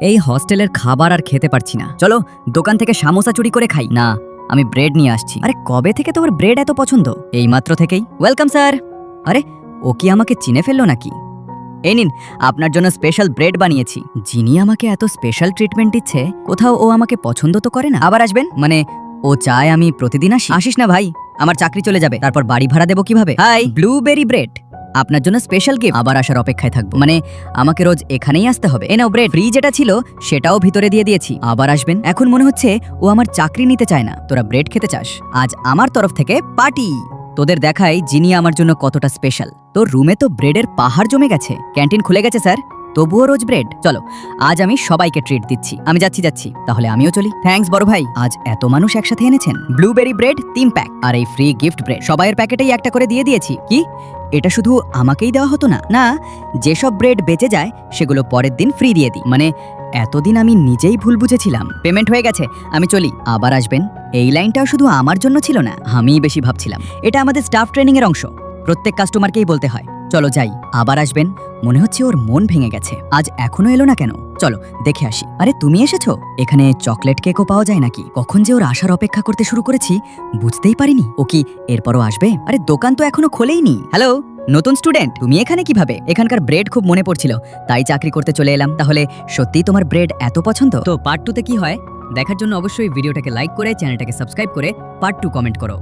এই হস্টেলের খাবার আর খেতে পারছি না। চলো দোকান থেকে সামোসা চুরি করে খাই। না, আমি ব্রেড নিয়ে আসছি। আরে কবে থেকে তোমার ব্রেড এত পছন্দ? এই মাত্র থেকেই। Welcome sir. আরে ও কি আমাকে চিনে ফেললো নাকি? এই নিন, আপনার জন্য স্পেশাল ব্রেড বানিয়েছি। যিনি আমাকে এত স্পেশাল ট্রিটমেন্ট দিচ্ছে, কোথাও ও আমাকে পছন্দ তো করে না। আবার আসবেন মানে ও চায় আমি প্রতিদিন আসি? আসিস না ভাই, আমার চাকরি চলে যাবে, তারপর বাড়ি ভাড়া দেবো কিভাবে? হাই, ব্লুবেরি ব্রেড আপনার জন্য স্পেশাল গিফট। আবার আসার অপেক্ষায় থাকবো মানে আমাকে রোজ এখানেই আসতে হবে? এ নাও ব্রেড। ফ্রি যেটা ছিল সেটাও ভিতরে দিয়ে দিয়েছি। আবার আসবেন? এখন মনে হচ্ছে ও আমার চাকরি নিতে চায় না। তোরা ব্রেড খেতে চাস? আজ আমার তরফ থেকে পার্টি। তোদের দেখাই যিনি আমার জন্য কতটা স্পেশাল। তোর রুমে তো ব্রেডের পাহাড় জমে গেছে। ক্যান্টিন খুলে গেছে স্যার, তবুও রোজ ব্রেড। চলো আজ আমি সবাইকে ট্রিট দিচ্ছি। আমি যাচ্ছি, তাহলে আমিও চলি। থ্যাঙ্কস বড় ভাই, আজ এত মানুষ একসাথে এনেছেন। ব্লুবেরি ব্রেড 3 প্যাক আর এই ফ্রি গিফট ব্রেড সবাইয়ের প্যাকেটেই একটা করে দিয়ে দিয়েছি। কি এটা শুধু আমাকেই দেওয়া হতো না? না, যেসব ব্রেড বেঁচে যায় সেগুলো পরের দিন ফ্রি দিয়ে দিই। মানে এতদিন আমি নিজেই ভুল বুঝেছিলাম। পেমেন্ট হয়ে গেছে, আমি চলি। আবার আসবেন? এই লাইনটাও শুধু আমার জন্য ছিল না, আমিই বেশি ভাবছিলাম। এটা আমাদের স্টাফ ট্রেনিং এর অংশ, প্রত্যেক কাস্টমারকেই বলতে হয়। চলো যাই। আবার আসবেন? মনে হচ্ছে ওর মন ভেঙে গেছে। আজ এখনো এলো না কেন? চলো দেখে আসি। আরে তুমি এসেছো? এখানে চকলেট কেকও পাওয়া যায় নাকি? কখন যে ওর আসার অপেক্ষা করতে শুরু করেছি বুঝতেই পারিনি। ও কি এরপরও আসবে? আরে দোকান তো এখনো খোলেইনি। হ্যালো নতুন স্টুডেন্ট, তুমি এখানে কিভাবে? এখানকার ব্রেড খুব মনে পড়ছিল, তাই চাকরি করতে চলে এলাম। তাহলে সত্যিই তোমার ব্রেড এত পছন্দ? তো পার্ট 2 তে কি হয় দেখার জন্য অবশ্যই ভিডিওটাকে লাইক করে চ্যানেলটাকে সাবস্ক্রাইব করে পার্ট 2 কমেন্ট করো।